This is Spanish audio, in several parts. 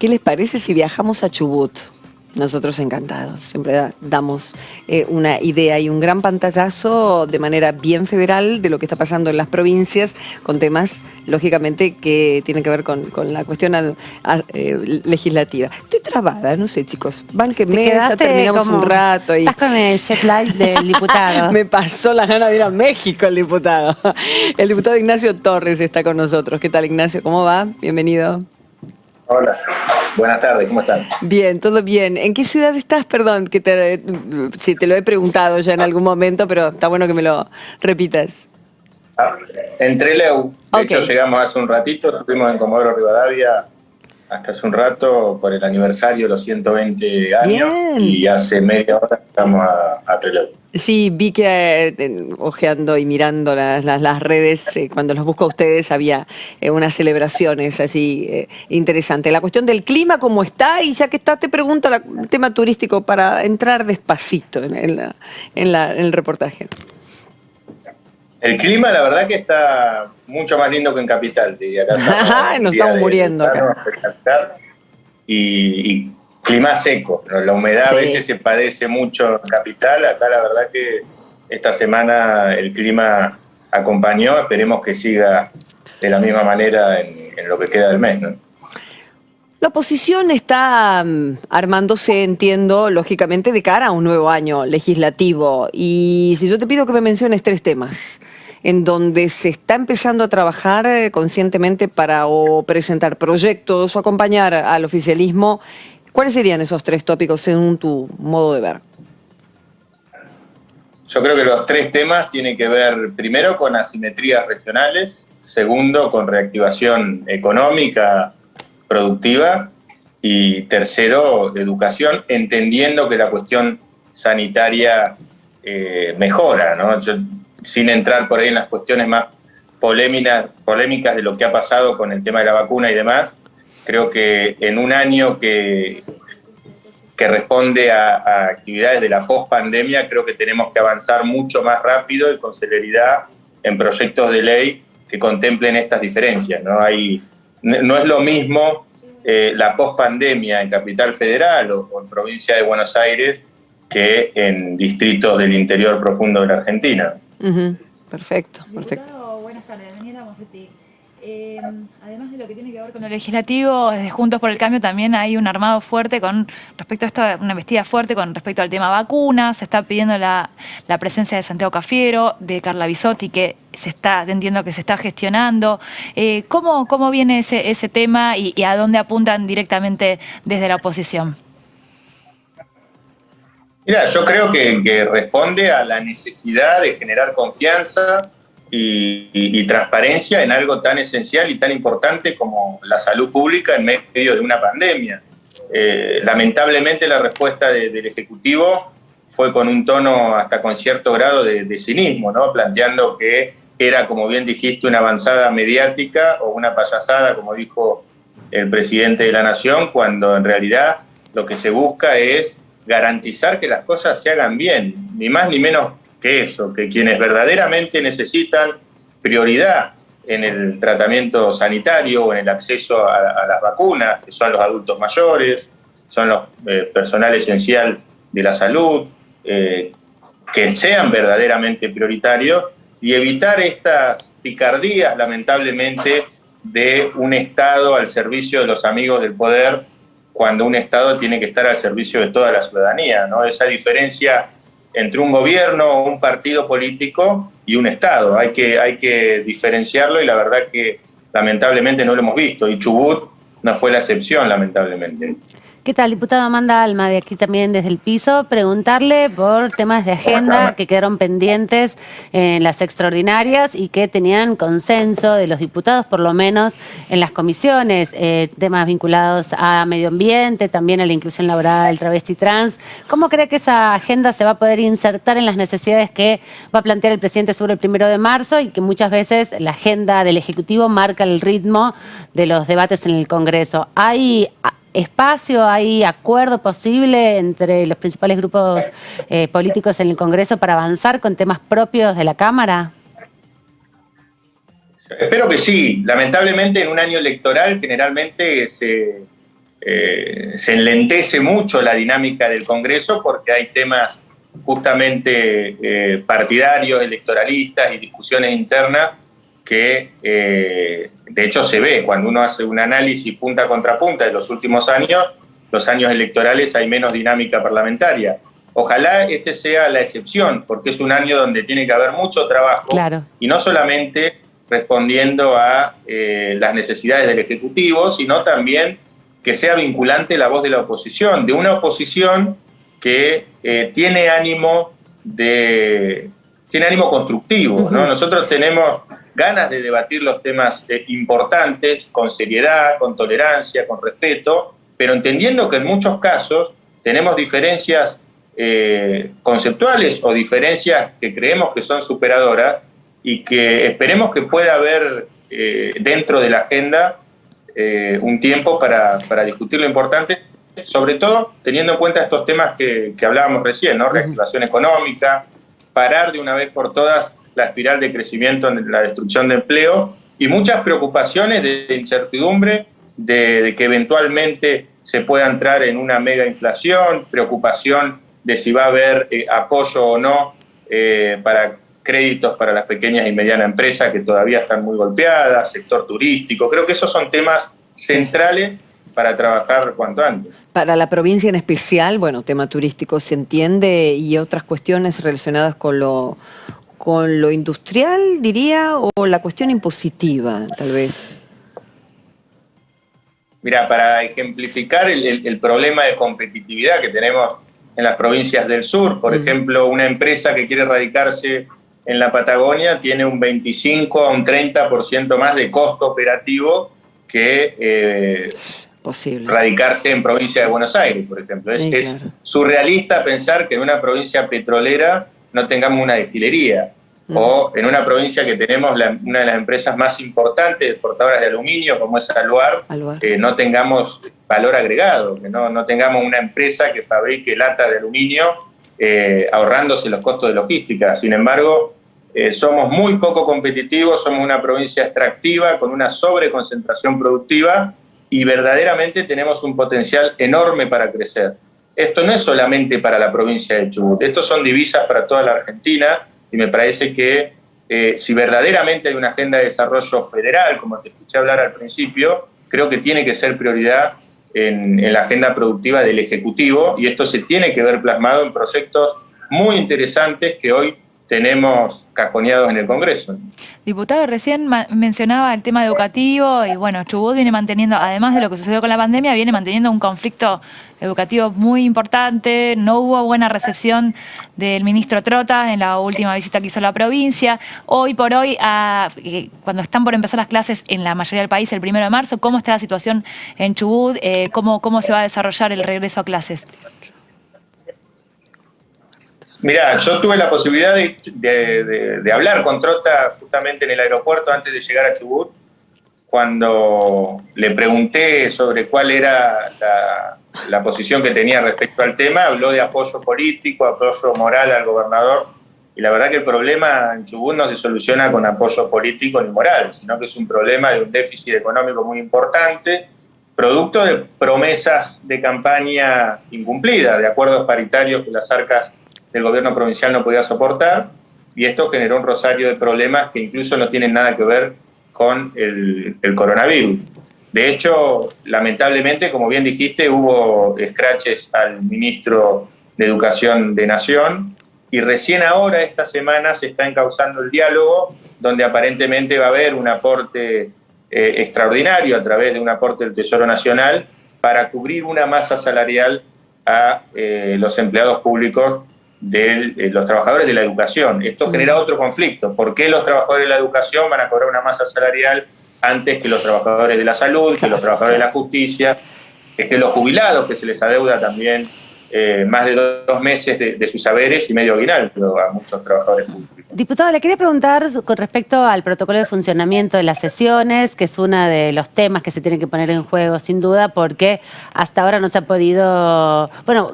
¿Qué les parece si viajamos a Chubut? Nosotros encantados, siempre damos una idea y un gran pantallazo de manera bien federal de lo que está pasando en las provincias, con temas, lógicamente, que tienen que ver con la cuestión legislativa. Estoy trabada, no sé, chicos, bánquenme, ya terminamos un rato. Estás con el jet lag del diputado. Me pasó la gana de ir a México el diputado. El diputado Ignacio Torres está con nosotros. ¿Qué tal, Ignacio? ¿Cómo va? Bienvenido. Hola, buenas tardes, ¿cómo están? Bien, todo bien. ¿En qué ciudad estás? Perdón, si te lo he preguntado ya en algún momento, pero está bueno que me lo repitas. En Trelew, de Okay. hecho llegamos hace un ratito, estuvimos en Comodoro Rivadavia hasta hace un rato por el aniversario de los 120 años. Bien. Y hace media hora estamos a Trelew. Sí, vi que ojeando y mirando las redes, cuando los busco a ustedes, había unas celebraciones así interesantes. La cuestión del clima, ¿cómo está? Y ya que está, te pregunto el tema turístico para entrar despacito en el reportaje. El clima, la verdad que está mucho más lindo que en Capital, diría. Acá nos estamos muriendo acá. Y clima seco, la humedad Sí. A veces se padece mucho en Capital. Acá la verdad que esta semana el clima acompañó, esperemos que siga de la misma manera en lo que queda del mes, ¿no? La oposición está armándose, entiendo, lógicamente, de cara a un nuevo año legislativo. Y si yo te pido que me menciones 3 temas en donde se está empezando a trabajar conscientemente para o presentar proyectos o acompañar al oficialismo, ¿cuáles serían esos 3 tópicos según tu modo de ver? Yo creo que los 3 temas tienen que ver, primero, con asimetrías regionales, segundo, con reactivación económica, productiva, y tercero, educación, entendiendo que la cuestión sanitaria mejora, ¿no? Yo, sin entrar por ahí en las cuestiones más polémicas de lo que ha pasado con el tema de la vacuna y demás, creo que en un año que responde a actividades de la pospandemia, creo que tenemos que avanzar mucho más rápido y con celeridad en proyectos de ley que contemplen estas diferencias, ¿no? No es lo mismo la pospandemia en Capital Federal o en provincia de Buenos Aires que en distritos del interior profundo de la Argentina. Perfecto. Diputado, buenas tardes. Daniela Mosetti. Además de lo que tiene que ver con lo legislativo, desde Juntos por el Cambio también hay un armado fuerte con respecto a esto, una embestida fuerte con respecto al tema vacunas. Se está pidiendo la presencia de Santiago Cafiero, de Carla Bisotti, que entiendo que se está gestionando. ¿Cómo viene ese tema y a dónde apuntan directamente desde la oposición? Mira, yo creo que responde a la necesidad de generar confianza y transparencia en algo tan esencial y tan importante como la salud pública en medio de una pandemia. Lamentablemente la respuesta del Ejecutivo fue con un tono hasta con cierto grado de cinismo, ¿no? Planteando que era, como bien dijiste, una avanzada mediática o una payasada, como dijo el presidente de la Nación, cuando en realidad lo que se busca es garantizar que las cosas se hagan bien, ni más ni menos que eso, que quienes verdaderamente necesitan prioridad en el tratamiento sanitario o en el acceso a las vacunas, que son los adultos mayores, son los personal esencial de la salud, que sean verdaderamente prioritarios y evitar estas picardías, lamentablemente, de un Estado al servicio de los amigos del poder, cuando un Estado tiene que estar al servicio de toda la ciudadanía, ¿no? Esa diferencia entre un gobierno o un partido político y un Estado. Hay que diferenciarlo y la verdad que lamentablemente no lo hemos visto. Y Chubut no fue la excepción, lamentablemente. ¿Qué tal, diputado? Amanda Alma, de aquí también desde el piso. Preguntarle por temas de agenda que quedaron pendientes en las extraordinarias y que tenían consenso de los diputados, por lo menos en las comisiones, temas vinculados a medio ambiente, también a la inclusión laboral, travesti trans. ¿Cómo cree que esa agenda se va a poder insertar en las necesidades que va a plantear el presidente sobre el 1 de marzo y que muchas veces la agenda del Ejecutivo marca el ritmo de los debates en el Congreso? ¿Hay espacio, hay acuerdo posible entre los principales grupos políticos en el Congreso para avanzar con temas propios de la Cámara? Espero que sí. Lamentablemente en un año electoral generalmente se se enlentece mucho la dinámica del Congreso porque hay temas justamente partidarios, electoralistas y discusiones internas que de hecho se ve cuando uno hace un análisis punta contra punta de los últimos años, los años electorales hay menos dinámica parlamentaria. Ojalá este sea la excepción, porque es un año donde tiene que haber mucho trabajo, claro, y no solamente respondiendo a las necesidades del Ejecutivo, sino también que sea vinculante la voz de la oposición, de una oposición que tiene ánimo constructivo, ¿no? Nosotros tenemos ganas de debatir los temas importantes con seriedad, con tolerancia, con respeto, pero entendiendo que en muchos casos tenemos diferencias conceptuales o diferencias que creemos que son superadoras y que esperemos que pueda haber dentro de la agenda un tiempo para discutir lo importante, sobre todo teniendo en cuenta estos temas que hablábamos recién, ¿no? Reactivación económica, parar de una vez por todas la espiral de crecimiento en la destrucción de empleo y muchas preocupaciones de incertidumbre de que eventualmente se pueda entrar en una mega inflación, preocupación de si va a haber apoyo o no para créditos para las pequeñas y medianas empresas que todavía están muy golpeadas, sector turístico. Creo que esos son temas centrales para trabajar cuanto antes. Para la provincia en especial, bueno, tema turístico se entiende y otras cuestiones relacionadas con lo industrial, diría, o la cuestión impositiva, tal vez. Mira, para ejemplificar el problema de competitividad que tenemos en las provincias del sur, por ejemplo, una empresa que quiere radicarse en la Patagonia tiene un 25 a un 30% más de costo operativo que radicarse en provincia de Buenos Aires, por ejemplo. Sí, es surrealista pensar que en una provincia petrolera no tengamos una destilería, o en una provincia que tenemos una de las empresas más importantes exportadoras de aluminio, como es Aluar, no tengamos valor agregado, que no tengamos una empresa que fabrique lata de aluminio ahorrándose los costos de logística. Sin embargo, somos muy poco competitivos, somos una provincia extractiva con una sobreconcentración productiva y verdaderamente tenemos un potencial enorme para crecer. Esto no es solamente para la provincia de Chubut, estos son divisas para toda la Argentina y me parece que si verdaderamente hay una agenda de desarrollo federal, como te escuché hablar al principio, creo que tiene que ser prioridad en la agenda productiva del Ejecutivo y esto se tiene que ver plasmado en proyectos muy interesantes que hoy tenemos cajoneados en el Congreso. Diputado, recién mencionaba el tema educativo y bueno, Chubut viene manteniendo, además de lo que sucedió con la pandemia, viene manteniendo un conflicto educativo muy importante. No hubo buena recepción del ministro Trota en la última visita que hizo a la provincia. Hoy por hoy, cuando están por empezar las clases en la mayoría del país el 1 de marzo, ¿cómo está la situación en Chubut? ¿Cómo se va a desarrollar el regreso a clases? Mirá, yo tuve la posibilidad de hablar con Trota justamente en el aeropuerto antes de llegar a Chubut, cuando le pregunté sobre cuál era la posición que tenía respecto al tema. Habló de apoyo político, apoyo moral al gobernador, y la verdad que el problema en Chubut no se soluciona con apoyo político ni moral, sino que es un problema de un déficit económico muy importante, producto de promesas de campaña incumplidas, de acuerdos paritarios que las arcas del gobierno provincial no podía soportar, y esto generó un rosario de problemas que incluso no tienen nada que ver con el coronavirus. De hecho, lamentablemente, como bien dijiste, hubo escraches al ministro de Educación de Nación, y recién ahora, esta semana, se está encauzando el diálogo, donde aparentemente va a haber un aporte extraordinario a través de un aporte del Tesoro Nacional para cubrir una masa salarial a los empleados públicos de los trabajadores de la educación. Esto genera otro conflicto. ¿Por qué los trabajadores de la educación van a cobrar una masa salarial antes que los trabajadores de la salud, que los trabajadores de la justicia, que los jubilados, que se les adeuda también más de 2 meses de sus saberes y medio aguinaldo a muchos trabajadores públicos? Diputado, le quería preguntar con respecto al protocolo de funcionamiento de las sesiones, que es uno de los temas que se tienen que poner en juego, sin duda, porque hasta ahora no se ha podido... Bueno,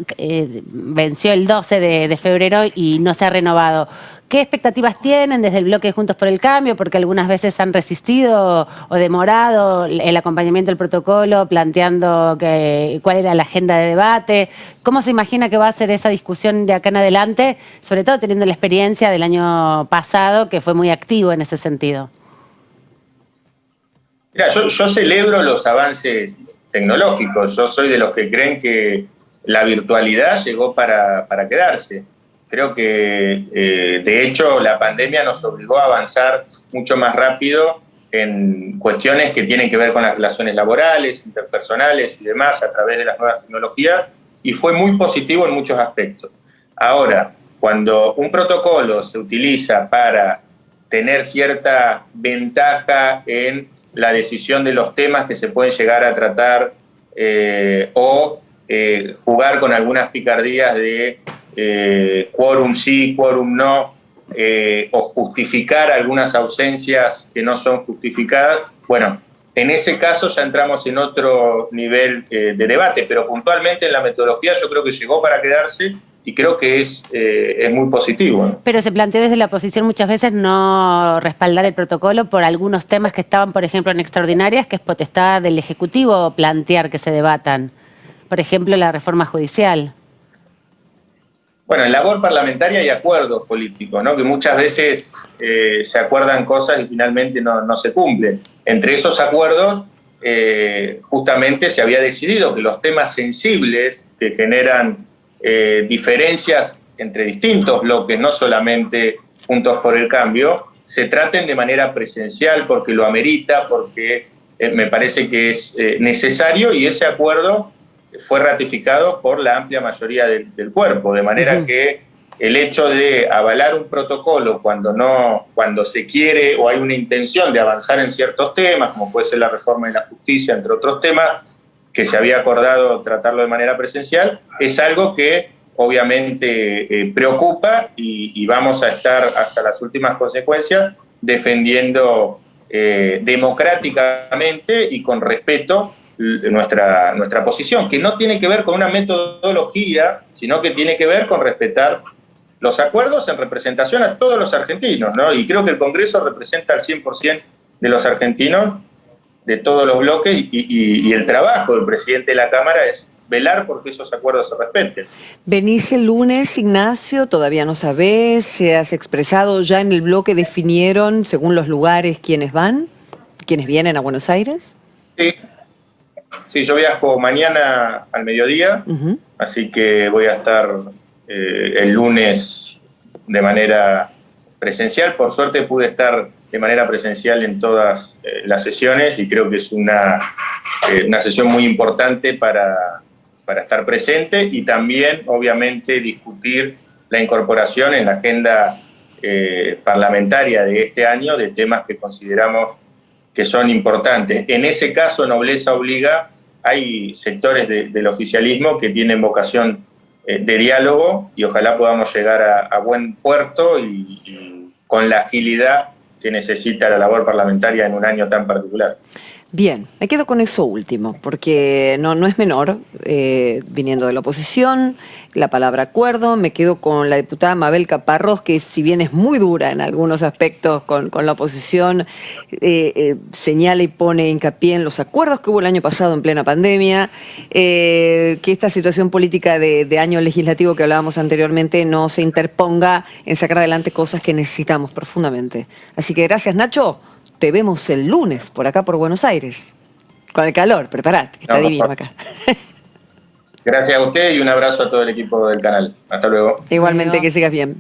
venció el 12 de febrero y no se ha renovado. ¿Qué expectativas tienen desde el bloque Juntos por el Cambio? Porque algunas veces han resistido o demorado el acompañamiento del protocolo, planteando cuál era la agenda de debate. ¿Cómo se imagina que va a ser esa discusión de acá en adelante? Sobre todo teniendo la experiencia del año pasado, que fue muy activo en ese sentido. Mira, yo celebro los avances tecnológicos. Yo soy de los que creen que la virtualidad llegó para quedarse. Creo que, de hecho, la pandemia nos obligó a avanzar mucho más rápido en cuestiones que tienen que ver con las relaciones laborales, interpersonales y demás a través de las nuevas tecnologías, y fue muy positivo en muchos aspectos. Ahora, cuando un protocolo se utiliza para tener cierta ventaja en la decisión de los temas que se pueden llegar a tratar o jugar con algunas picardías de quórum sí, quórum no, o justificar algunas ausencias que no son justificadas, bueno, en ese caso ya entramos en otro nivel de debate, pero puntualmente en la metodología yo creo que llegó para quedarse y creo que es muy positivo, ¿no? Pero se planteó desde la oposición muchas veces no respaldar el protocolo por algunos temas que estaban, por ejemplo, en extraordinarias, que es potestad del Ejecutivo plantear que se debatan. Por ejemplo, la reforma judicial. Bueno, en labor parlamentaria hay acuerdos políticos, ¿no? Que muchas veces se acuerdan cosas y finalmente no se cumplen. Entre esos acuerdos, justamente se había decidido que los temas sensibles que generan diferencias entre distintos bloques, no solamente Juntos por el Cambio, se traten de manera presencial porque lo amerita, porque me parece que es necesario, y ese acuerdo fue ratificado por la amplia mayoría del cuerpo, de manera que el hecho de avalar un protocolo cuando se quiere o hay una intención de avanzar en ciertos temas, como puede ser la reforma de la justicia, entre otros temas, que se había acordado tratarlo de manera presencial, es algo que obviamente preocupa y vamos a estar hasta las últimas consecuencias defendiendo democráticamente y con respeto nuestra posición, que no tiene que ver con una metodología, sino que tiene que ver con respetar los acuerdos en representación a todos los argentinos, ¿no? Y creo que el Congreso representa al 100% de los argentinos, de todos los bloques, y el trabajo del presidente de la Cámara es velar porque esos acuerdos se respeten. ¿Venís el lunes, Ignacio? ¿Todavía no sabés? ¿Se has expresado ya en el bloque? ¿Definieron, según los lugares, quiénes van? ¿Quiénes vienen a Buenos Aires? Sí, yo viajo mañana al mediodía, así que voy a estar el lunes de manera presencial. Por suerte pude estar de manera presencial en todas las sesiones y creo que es una sesión muy importante para estar presente y también, obviamente, discutir la incorporación en la agenda parlamentaria de este año de temas que consideramos que son importantes. En ese caso, Nobleza Obliga, hay sectores del oficialismo que tienen vocación de diálogo y ojalá podamos llegar a buen puerto y con la agilidad que necesita la labor parlamentaria en un año tan particular. Bien, me quedo con eso último, porque no es menor, viniendo de la oposición, la palabra acuerdo. Me quedo con la diputada Mabel Caparrós, que si bien es muy dura en algunos aspectos con la oposición, señala y pone hincapié en los acuerdos que hubo el año pasado en plena pandemia, que esta situación política de año legislativo que hablábamos anteriormente no se interponga en sacar adelante cosas que necesitamos profundamente. Así que gracias, Nacho. Te vemos el lunes por acá por Buenos Aires. Con el calor, preparate, que está divino acá. Gracias a usted y un abrazo a todo el equipo del canal. Hasta luego. Igualmente, que sigas bien.